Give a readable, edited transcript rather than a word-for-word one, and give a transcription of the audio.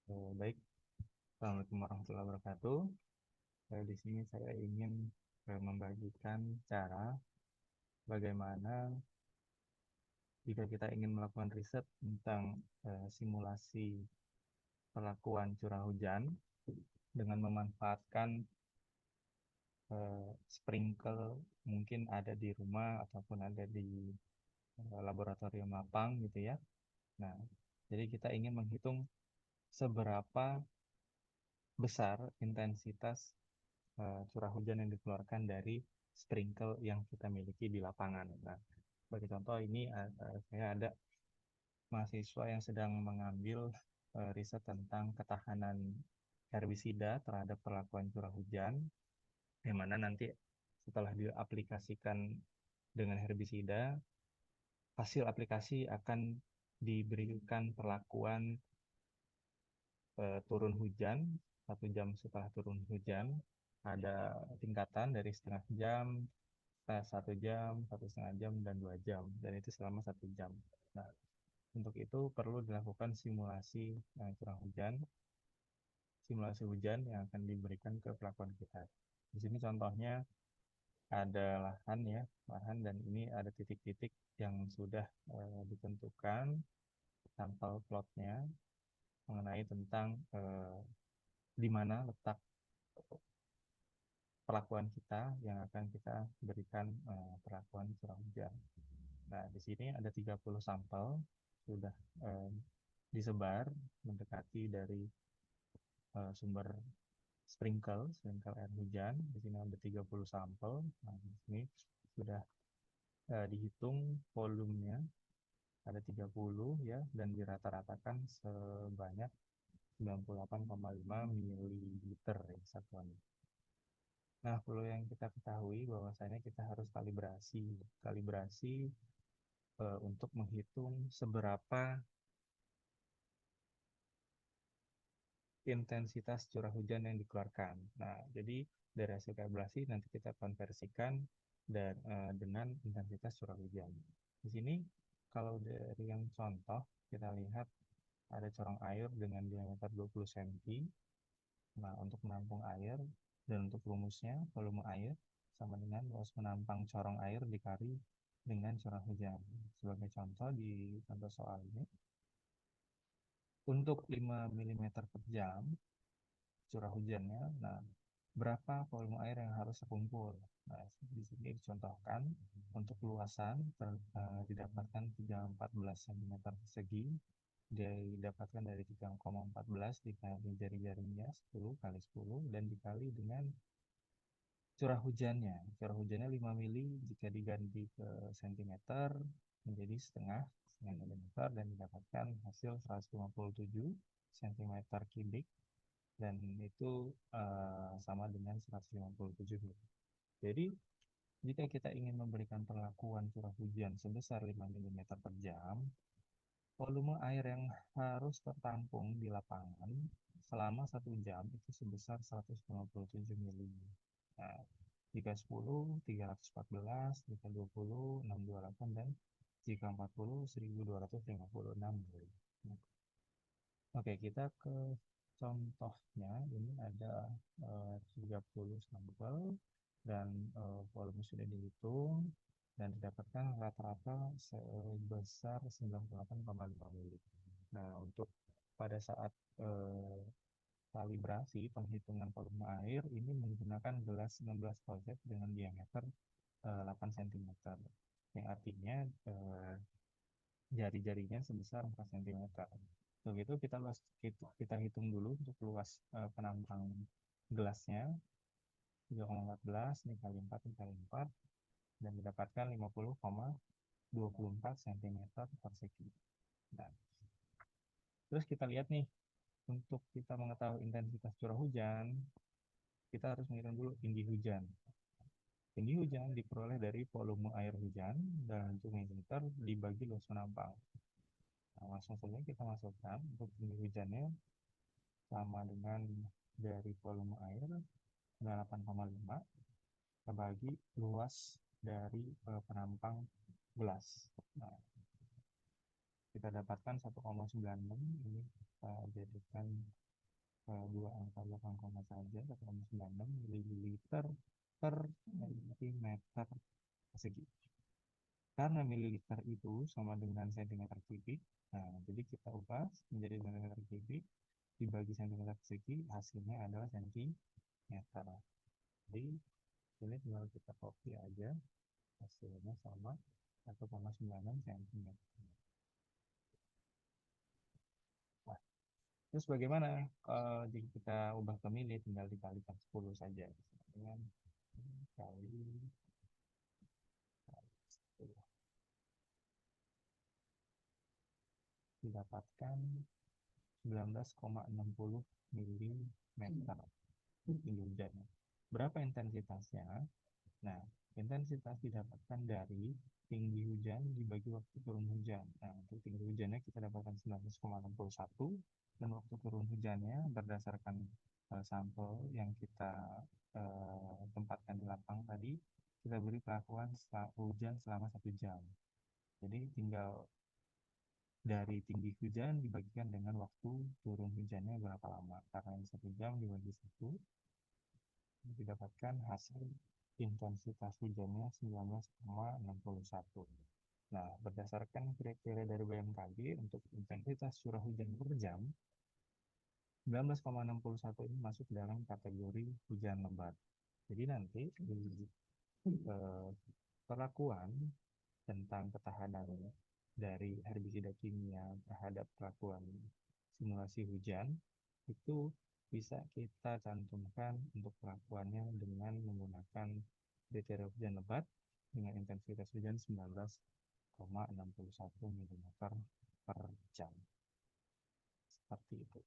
Baik, Assalamualaikum warahmatullahi wabarakatuh. Di sini saya ingin membagikan cara bagaimana jika kita ingin melakukan riset tentang simulasi perlakuan curah hujan dengan memanfaatkan sprinkle mungkin ada di rumah ataupun ada di laboratorium lapang gitu ya. Nah, jadi kita ingin menghitung seberapa besar intensitas curah hujan yang dikeluarkan dari sprinkle yang kita miliki di lapangan. Nah, sebagai contoh ini saya ada mahasiswa yang sedang mengambil riset tentang ketahanan herbisida terhadap perlakuan curah hujan, yang mana nanti setelah diaplikasikan dengan herbisida, hasil aplikasi akan diberikan perlakuan turun hujan 1 jam setelah turun hujan, ada tingkatan dari setengah jam, 1 jam, 1,5 jam, dan 2 jam, dan itu selama 1 jam. Nah, untuk itu perlu dilakukan curah hujan, simulasi hujan yang akan diberikan ke pelakon kita. Di sini contohnya ada lahan ya, lahan, dan ini ada titik-titik yang sudah ditentukan sampel plotnya mengenai tentang di mana letak perlakuan kita yang akan kita berikan perlakuan curah hujan. Nah, di sini ada 30 sampel sudah eh, disebar mendekati dari sumber sprinkle air hujan. Di sini ada 30 sampel. Nah, di sini sudah dihitung volumenya ada 30 ya, dan dirata-ratakan sebanyak 98,5 mililiter ya, satuan. Nah, perlu yang kita ketahui bahwasanya kita harus kalibrasi. Kalibrasi untuk menghitung seberapa intensitas curah hujan yang dikeluarkan. Nah, jadi dari hasil kalibrasi nanti kita konversikan dengan intensitas curah hujan. Di sini kalau dari yang contoh kita lihat ada corong air dengan diameter 20 cm. Nah, untuk menampung air dan untuk rumusnya volume air sama dengan luas menampang corong air dikali dengan curah hujan. Sebagai contoh di contoh soal ini, untuk 5 mm per jam curah hujannya, nah berapa volume air yang harus terkumpul? Nah, di sini dicontohkan untuk luasan didapatkan 314 cm persegi, didapatkan dari 3,14 dikali jari-jarinya 10 kali 10 dan dikali dengan curah hujannya. Curah hujannya 5 mili jika diganti ke cm menjadi setengah milimeter, dan didapatkan hasil 157 cm kubik, dan itu sama dengan 157 mili. Jadi jika kita ingin memberikan perlakuan curah hujan sebesar 5 mm per jam, volume air yang harus tertampung di lapangan selama 1 jam itu sebesar 157 mili. Nah, jika 10, 314, jika 20, 628, dan jika 40, 1256 mili. Nah, oke, kita ke contohnya. Ini ada 30 sampel dan volume sudah dihitung dan didapatkan rata-rata sebesar 98,5 mili. Nah, untuk pada saat eh, kalibrasi penghitungan volume air ini menggunakan gelas 16 kloset dengan diameter 8 cm, yang artinya jari-jarinya sebesar 4 cm. Untuk itu kita hitung dulu untuk luas penampang gelasnya 3,14 dikali 4 dikali 4, dan didapatkan 50,24 cm persegi. Nah, terus kita lihat nih, untuk kita mengetahui intensitas curah hujan, kita harus menghitung dulu tinggi hujan. Tinggi hujan diperoleh dari volume air hujan dalam 1 ml dibagi luas penampang. Nah, langsung saja kita masukkan untuk tinggi hujannya sama dengan dari volume air 8,5 terbagi luas dari penampang gelas. Nah, kita dapatkan 1,96, ini kita jadikan dua angka belakang koma saja, 1,96 mililiter per sentimeter persegi. Karena mililiter itu sama dengan sentimeter kubik, nah jadi kita ubah menjadi sentimeter kubik dibagi sentimeter persegi, hasilnya adalah sentimeter. Jadi ini tinggal kita copy aja, hasilnya sama 1,96 cm. Nah, terus bagaimana jika kita ubah ke mili, tinggal dikalikan 10 saja dengan kali 10, didapatkan 19,60 mm tinggi hujannya. Berapa intensitasnya? Nah, intensitas didapatkan dari tinggi hujan dibagi waktu turun hujan. Nah, untuk tinggi hujannya kita dapatkan 19,61, dan waktu turun hujannya berdasarkan sampel yang kita tempatkan di lapang tadi, kita beri perlakuan hujan selama 1 jam. Jadi tinggal dari tinggi hujan dibagikan dengan waktu turun hujannya berapa lama. Karena ini 1 jam dibagi 1, didapatkan hasil intensitas hujannya 19,61. Nah, berdasarkan kriteria dari BMKG untuk intensitas curah hujan per jam, 19,61 ini masuk dalam kategori hujan lebat. Jadi nanti perlakuan tentang ketahanan dari herbisida kimia terhadap perlakuan simulasi hujan itu bisa kita cantumkan untuk perlakuannya dengan menggunakan kriteria hujan lebat dengan intensitas hujan 19,61 mm per jam. Seperti itu.